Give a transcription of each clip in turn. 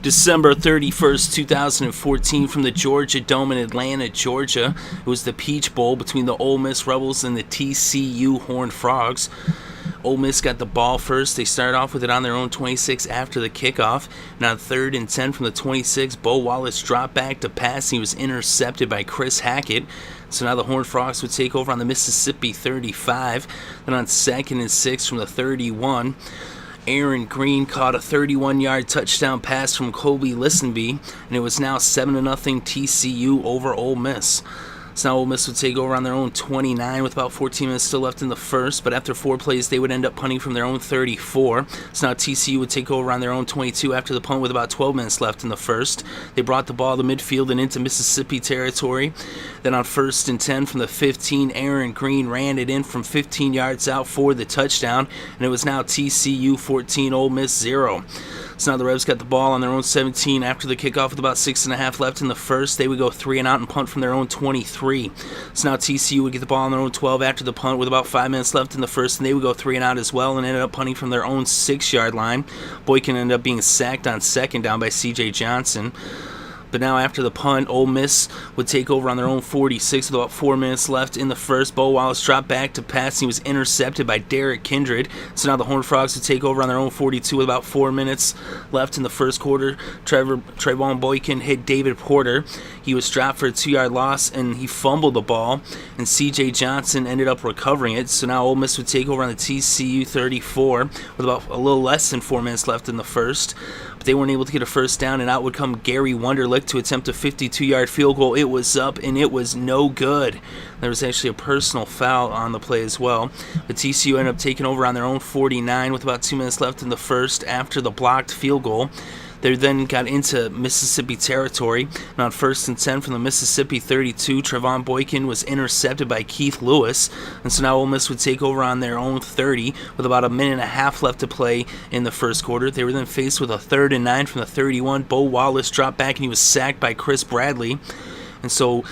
December 31st, 2014, from the Georgia Dome in Atlanta, Georgia. It was the Peach Bowl between the Ole Miss Rebels and the TCU Horned Frogs. Ole Miss got the ball first. They started off with it on their own 26 after the kickoff. And on 3rd and 10 from the 26, Bo Wallace dropped back to pass. He was intercepted by Chris Hackett. So now the Horned Frogs would take over on the Mississippi 35. Then on 2nd and 6 from the 31, Aaron Green caught a 31-yard touchdown pass from Kolby Listenbee, and it was now 7-0 TCU over Ole Miss. So now Ole Miss would take over on their own 29 with about 14 minutes still left in the first, but after 4 plays, they would end up punting from their own 34. So now TCU would take over on their own 22 after the punt with about 12 minutes left in the first. They brought the ball to midfield and into Mississippi territory. Then on 1st and 10 from the 15, Aaron Green ran it in from 15 yards out for the touchdown, and it was now TCU 14, Ole Miss 0. So now the Rebs got the ball on their own 17 after the kickoff with about 6.5 left in the first. They would go 3 and out and punt from their own 23. So now TCU would get the ball on their own 12 after the punt with about 5 minutes left in the first, and they would go 3 and out as well and ended up punting from their own 6-yard line. Boykin ended up being sacked on 2nd down by C.J. Johnson. But now after the punt, Ole Miss would take over on their own 46 with about 4 minutes left in the first. Bo Wallace dropped back to pass. He was intercepted by Derek Kindred. So now the Horned Frogs would take over on their own 42 with about 4 minutes left in the first quarter. Trevone Boykin hit David Porter. He was dropped for a 2-yard loss, and he fumbled the ball, and C.J. Johnson ended up recovering it. So now Ole Miss would take over on the TCU 34 with about a little less than 4 minutes left in the first. They weren't able to get a first down, and out would come Gary Wunderlich to attempt a 52-yard field goal. It was up, and it was no good. There was actually a personal foul on the play as well. But TCU ended up taking over on their own 49 with about 2 minutes left in the first after the blocked field goal. They then got into Mississippi territory, and on 1st and 10 from the Mississippi 32, Trevone Boykin was intercepted by Keith Lewis, and so now Ole Miss would take over on their own 30 with about 1.5 minutes left to play in the first quarter. They were then faced with a 3rd and 9 from the 31. Bo Wallace dropped back, and he was sacked by Chris Bradley, and so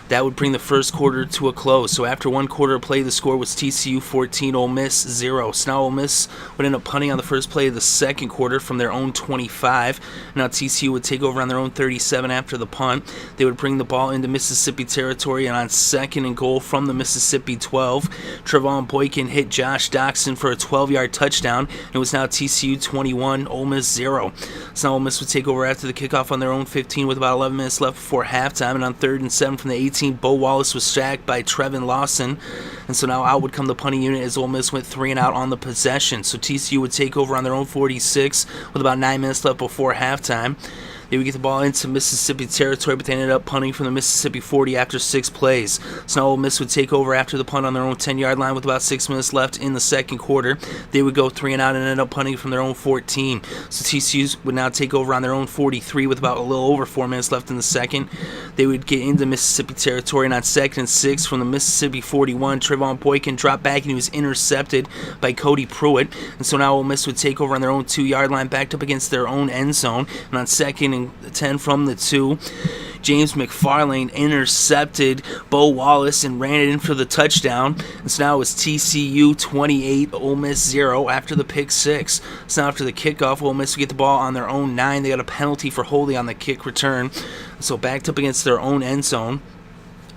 that would bring the first quarter to a close. So after 1 quarter of play, the score was TCU 14, Ole Miss 0. So now Ole Miss would end up punting on the first play of the second quarter from their own 25. Now TCU would take over on their own 37 after the punt. They would bring the ball into Mississippi territory, and on 2nd and goal from the Mississippi 12, Trevone Boykin hit Josh Doctson for a 12-yard touchdown. It was now TCU 21, Ole Miss 0. So now Ole Miss would take over after the kickoff on their own 15 with about 11 minutes left before halftime, and on 3rd and 7 from the 18, Bo Wallace was sacked by Trevin Lawson, and so now out would come the punting unit as Ole Miss went 3 and out on the possession. So TCU would take over on their own 46 with about 9 minutes left before halftime. They would get the ball into Mississippi territory, but they ended up punting from the Mississippi 40 after 6 plays. So now Ole Miss would take over after the punt on their own 10-yard line with about 6 minutes left in the second quarter. They would go 3 and out and end up punting from their own 14. So TCU would now take over on their own 43 with about a little over 4 minutes left in the second. They would get into Mississippi territory, and on 2nd and 6 from the Mississippi 41, Trevone Boykin dropped back, and he was intercepted by Cody Pruitt. And so now Ole Miss would take over on their own 2-yard line, backed up against their own end zone. And on 2nd and 10 from the 2, James McFarland intercepted Bo Wallace and ran it in for the touchdown. And so now it was TCU 28, Ole Miss 0 after the pick 6. So now after the kickoff, Ole Miss would get the ball on their own 9. They got a penalty for holding on the kick return. So backed up against their own end zone.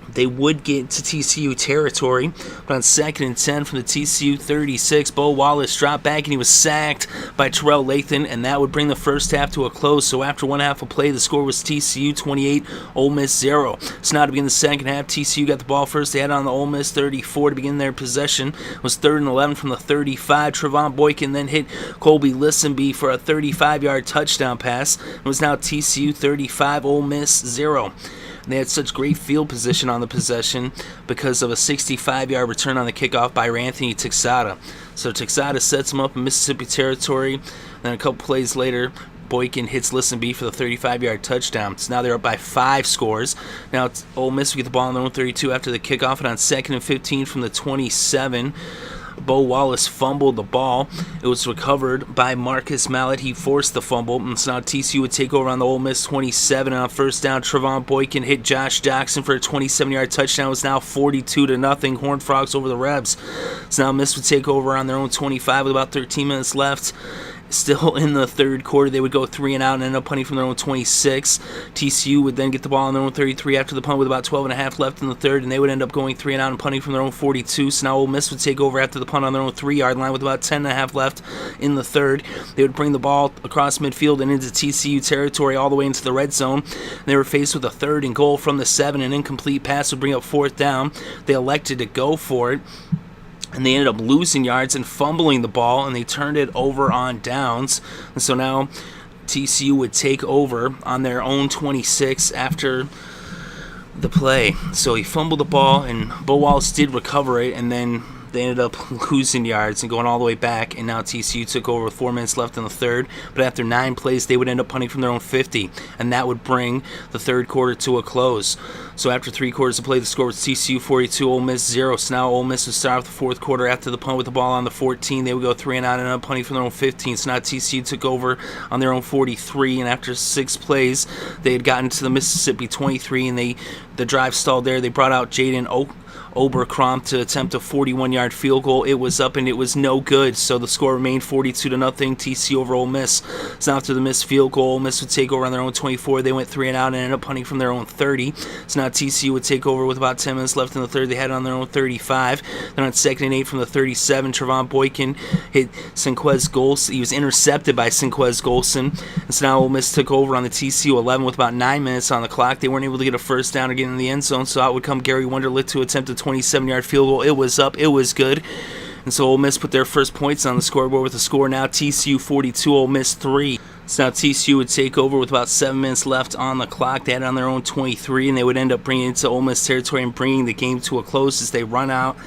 They would get to TCU territory, but on 2nd and 10 from the TCU 36, Bo Wallace dropped back, and he was sacked by Terrell Lathan, and that would bring the first half to a close. So after 1 half of play, the score was TCU 28, Ole Miss 0. So now to begin the second half, TCU got the ball first. They had it on the Ole Miss 34 to begin their possession. It was 3rd and 11 from the 35. Trevone Boykin then hit Kolby Listenbee for a 35-yard touchdown pass. It was now TCU 35, Ole Miss 0. They had such great field position on the possession because of a 65-yard return on the kickoff by Anthony Texada. So Texada sets him up in Mississippi territory. Then a couple plays later, Boykin hits Listenbee for the 35-yard touchdown. So now they're up by 5 scores. Now Ole Miss will get the ball on their own 32 after the kickoff, and on 2nd and 15 from the 27, Bo Wallace fumbled the ball. It was recovered by Marcus Mallett. He forced the fumble, and so now TCU would take over on the Ole Miss 27. And on first down, Trevone Boykin hit Josh Doctson for a 27-yard touchdown. It was now 42-0. Horned Frogs over the Rebs. So now Miss would take over on their own 25 with about 13 minutes left. Still in the third quarter, they would go 3 and out and end up punting from their own 26. TCU would then get the ball on their own 33 after the punt with about 12 and a half left in the third, and they would end up going 3 and out and punting from their own 42. So now Ole Miss would take over after the punt on their own 3-yard line with about 10 and a half left in the third. They would bring the ball across midfield and into TCU territory all the way into the red zone. They were faced with a 3rd and goal from the 7. An incomplete pass would bring up 4th down. They elected to go for it, and they ended up losing yards and fumbling the ball, and they turned it over on downs. And so now TCU would take over on their own 26 after the play. So he fumbled the ball, and Bo Wallace did recover it, and then they ended up losing yards and going all the way back, and now TCU took over with 4 minutes left in the third. But after 9 plays, they would end up punting from their own 50, and that would bring the third quarter to a close. So after 3 quarters of play, the score was TCU 42, Ole Miss 0. So now Ole Miss would start off the fourth quarter after the punt with the ball on the 14. They would go 3 and out and end up punting from their own 15. So now TCU took over on their own 43, and after 6 plays, they had gotten to the Mississippi 23, and the drive stalled there. They brought out Jaden Oberkrom to attempt a 41-yard field goal. It was up and it was no good, so the score remained 42-0. TCU over Ole Miss. So after the missed field goal, Ole Miss would take over on their own 24. They went 3 and out and ended up punting from their own 30. So now TCU would take over with about 10 minutes left in the third. They had it on their own 35. Then on 2nd and 8 from the 37, Trevone Boykin hit Sinquez Golson. He was intercepted by Sinquez Golson. And so now Ole Miss took over on the TCU 11 with about 9 minutes on the clock. They weren't able to get a first down or get in the end zone, so out would come Gary Wunderlich to attempt a 27-yard field goal. It was up. It was good. And so Ole Miss put their first points on the scoreboard with a score now TCU 42, Ole Miss 3. So now TCU would take over with about 7 minutes left on the clock. They had it on their own 23, and they would end up bringing it to Ole Miss territory and bringing the game to a close as they run out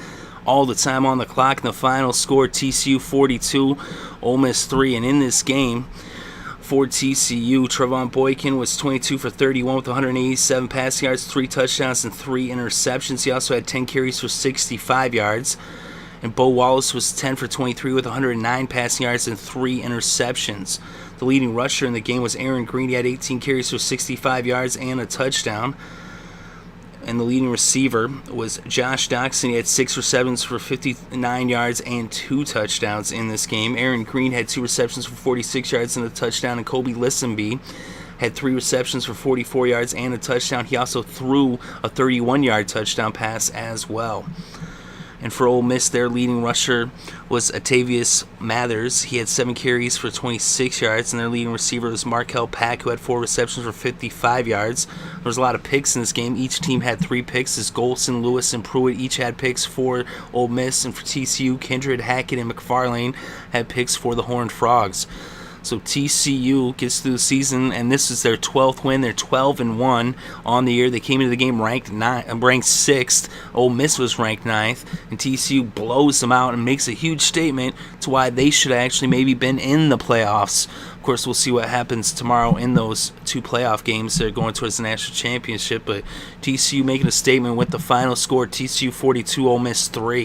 all the time on the clock. And the final score, TCU 42, Ole Miss 3. And in this game, for TCU, Trevone Boykin was 22 for 31 with 187 passing yards, 3 touchdowns, and 3 interceptions. He also had 10 carries for 65 yards. And Bo Wallace was 10 for 23 with 109 passing yards and 3 interceptions. The leading rusher in the game was Aaron Green. He had 18 carries for 65 yards and a touchdown. And the leading receiver was Josh Doctson. He had 6 receptions for 59 yards and 2 touchdowns in this game. Aaron Green had 2 receptions for 46 yards and a touchdown. And Kolby Listenbee had 3 receptions for 44 yards and a touchdown. He also threw a 31-yard touchdown pass as well. And for Ole Miss, their leading rusher was Atavius Mathers. He had 7 carries for 26 yards, and their leading receiver was Markel Pack, who had 4 receptions for 55 yards. There was a lot of picks in this game. Each team had 3 picks, as Golson, Lewis, and Pruitt each had picks for Ole Miss, and for TCU, Kindred, Hackett, and McFarland had picks for the Horned Frogs. So TCU gets through the season, and this is their 12th win. They're 12-1 on the year. They came into the game ranked 6th. Ole Miss was ranked 9th, and TCU blows them out and makes a huge statement to why they should have actually maybe been in the playoffs. Of course, we'll see what happens tomorrow in those 2 playoff games. They're going towards the national championship, but TCU making a statement with the final score, TCU 42, Ole Miss 3.